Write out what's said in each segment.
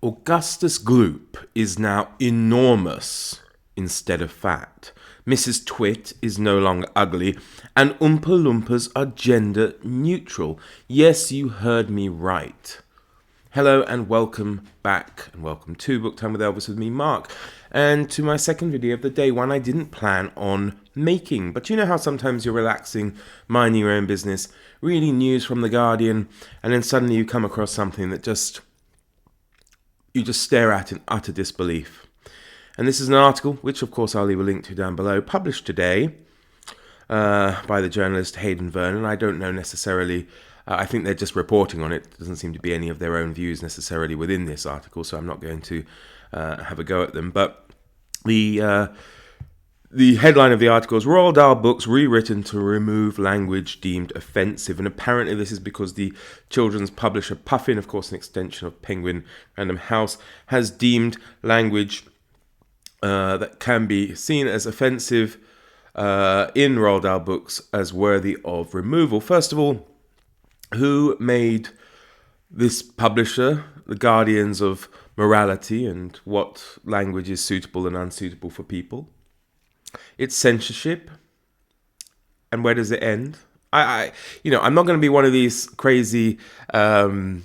Augustus Gloop is now enormous instead of fat. Mrs. Twit is no longer ugly, and Oompa Loompas are gender neutral. Yes, you heard me right. Hello and welcome back, and welcome to Book Time with Elvis with me, Mark, and to my second video of the day, one I didn't plan on making. But you know how sometimes you're relaxing, minding your own business, reading news from The Guardian, and then suddenly you come across something that you just stare at in utter disbelief. And this is an article, which of course I'll leave a link to down below, published today by the journalist Hayden Vernon. I don't know necessarily, I think they're just reporting on it. There doesn't seem to be any of their own views necessarily within this article, so I'm not going to have a go at them. But the headline of the article is Roald Dahl books rewritten to remove language deemed offensive. And apparently this is because the children's publisher Puffin, of course an extension of Penguin Random House, has deemed language that can be seen as offensive in Roald Dahl books as worthy of removal. First of all, who made this publisher the guardians of morality and what language is suitable and unsuitable for people? It's censorship. And where does it end? I'm not going to be one of these crazy, people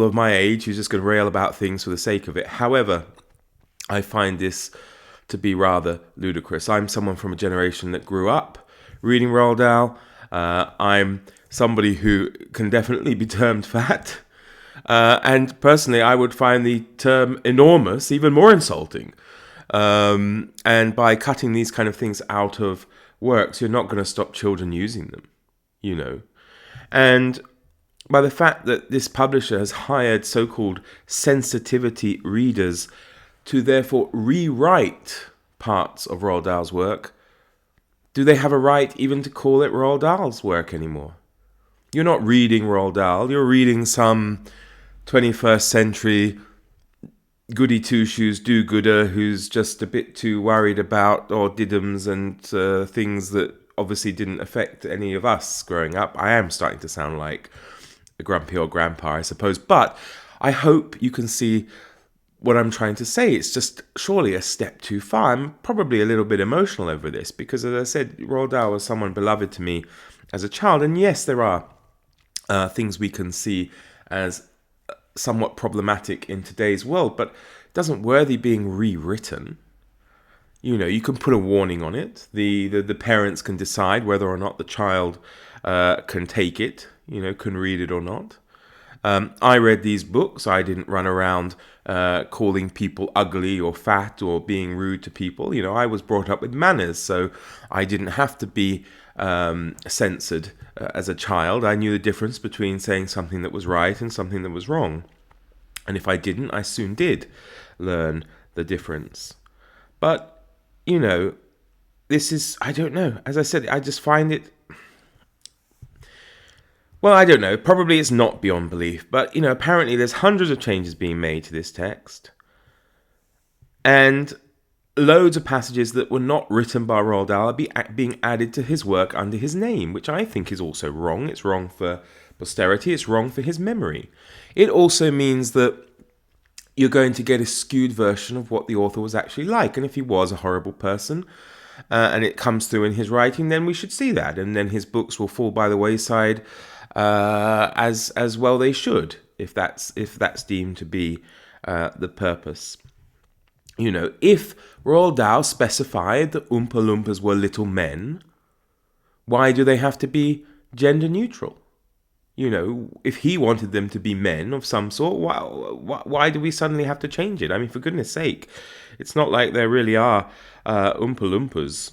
of my age who's just going to rail about things for the sake of it. However, I find this to be rather ludicrous. I'm someone from a generation that grew up reading Roald Dahl. I'm somebody who can definitely be termed fat. And personally, I would find the term enormous even more insulting. And by cutting these kind of things out of works, you're not going to stop children using them, And by the fact that this publisher has hired so-called sensitivity readers to therefore rewrite parts of Roald Dahl's work, do they have a right even to call it Roald Dahl's work anymore? You're not reading Roald Dahl, you're reading some 21st century goody two-shoes do-gooder who's just a bit too worried about diddums and things that obviously didn't affect any of us growing up. I am starting to sound like a grumpy old grandpa, I suppose, but I hope you can see what I'm trying to say. It's just surely a step too far. I'm probably a little bit emotional over this because, as I said, Roald Dahl was someone beloved to me as a child. And yes, there are things we can see as somewhat problematic in today's world, but it doesn't worthy being rewritten. You can put a warning on it. The parents can decide whether or not the child can take it, can read it or not. I read these books. I didn't run around calling people ugly or fat or being rude to people. I was brought up with manners, so I didn't have to be censored as a child. I knew the difference between saying something that was right and something that was wrong. And if I didn't, I soon did learn the difference. But, this is, I don't know. As I said, I just find it... Well, I don't know. Probably it's not beyond belief. But, apparently there's hundreds of changes being made to this text. And loads of passages that were not written by Roald Dahl are being added to his work under his name, which I think is also wrong. It's wrong for posterity. It's wrong for his memory. It also means that you're going to get a skewed version of what the author was actually like. And if he was a horrible person, and it comes through in his writing, then we should see that. And then his books will fall by the wayside as well they should, if that's deemed to be the purpose. If Roald Dahl specified that Oompa Loompas were little men, why do they have to be gender neutral? If he wanted them to be men of some sort, why do we suddenly have to change it? I mean, for goodness sake, it's not like there really are Oompa Loompas,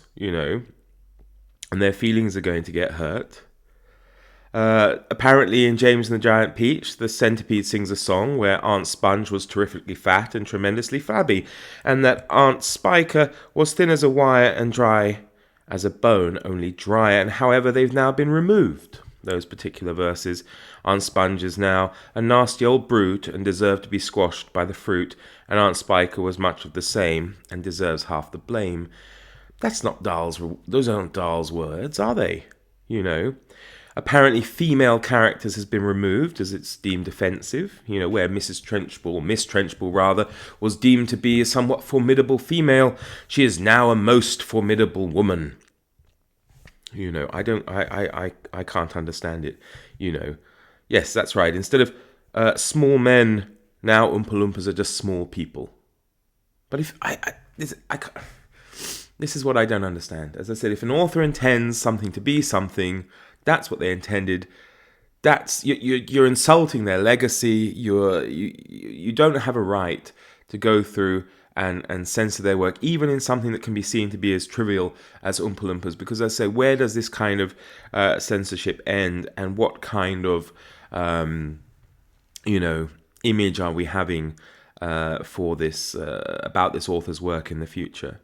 and their feelings are going to get hurt. Apparently in James and the Giant Peach, the centipede sings a song where Aunt Sponge was terrifically fat and tremendously flabby, and that Aunt Spiker was thin as a wire and dry as a bone, only drier, and however they've now been removed, those particular verses. Aunt Sponge is now a nasty old brute and deserved to be squashed by the fruit, and Aunt Spiker was much of the same and deserves half the blame. Those aren't Dahl's words, are they? Apparently, female characters has been removed as it's deemed offensive. Where Mrs. Trenchbull, or Miss Trenchbull rather, was deemed to be a somewhat formidable female, she is now a most formidable woman. I can't understand it. Yes, that's right. Instead of small men, now Oompa Loompas are just small people. But this is what I don't understand. As I said, if an author intends something to be something, that's what they intended. You're insulting their legacy. You don't have a right to go through and censor their work, even in something that can be seen to be as trivial as Oompa Loompas. Because as I say, where does this kind of censorship end, and what kind of image are we having for this about this author's work in the future?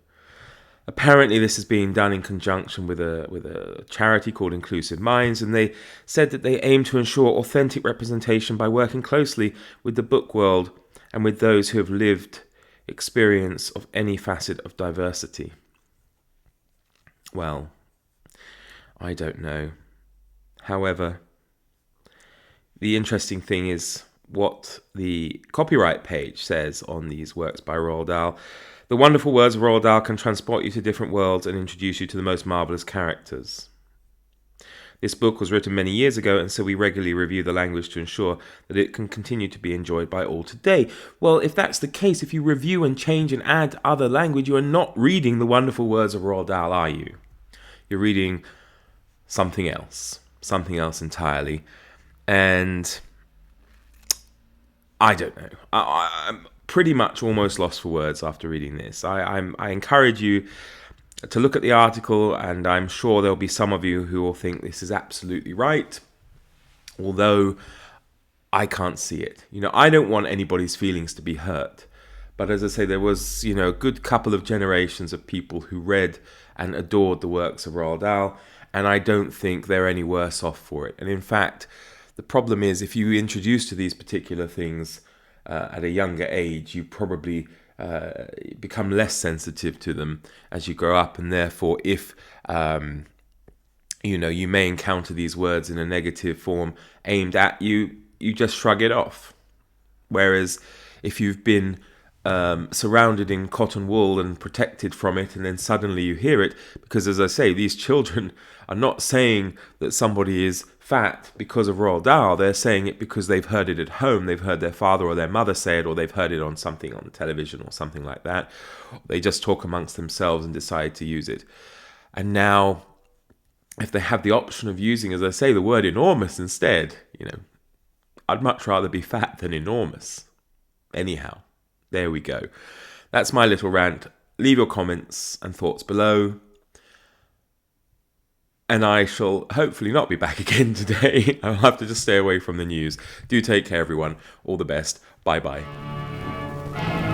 Apparently, this is being done in conjunction with a charity called Inclusive Minds, and they said that they aim to ensure authentic representation by working closely with the book world and with those who have lived experience of any facet of diversity. Well, I don't know. However, the interesting thing is what the copyright page says on these works by Roald Dahl. The wonderful words of Roald Dahl can transport you to different worlds and introduce you to the most marvellous characters. This book was written many years ago, and so we regularly review the language to ensure that it can continue to be enjoyed by all today. Well, if that's the case, if you review and change and add other language, you are not reading the wonderful words of Roald Dahl, are you? You're reading something else entirely. And I don't know. I'm pretty much almost lost for words after reading this. I encourage you to look at the article, and I'm sure there'll be some of you who will think this is absolutely right, although I can't see it. I don't want anybody's feelings to be hurt. But as I say, there was, a good couple of generations of people who read and adored the works of Roald Dahl, and I don't think they're any worse off for it. And in fact, the problem is, if you introduce to these particular things at a younger age, you probably become less sensitive to them as you grow up, and therefore, if you may encounter these words in a negative form aimed at you, you just shrug it off. Whereas if you've been surrounded in cotton wool and protected from it, and then suddenly you hear it, because as I say, these children are not saying that somebody is fat because of Roald Dahl. They're saying it because they've heard it at home, they've heard their father or their mother say it, or they've heard it on something on television or something like that. They just talk amongst themselves and decide to use it. And now, if they have the option of using, as I say, the word enormous instead, I'd much rather be fat than enormous. Anyhow, there we go. That's my little rant. Leave your comments and thoughts below. And I shall hopefully not be back again today. I'll have to just stay away from the news. Do take care, everyone. All the best. Bye-bye.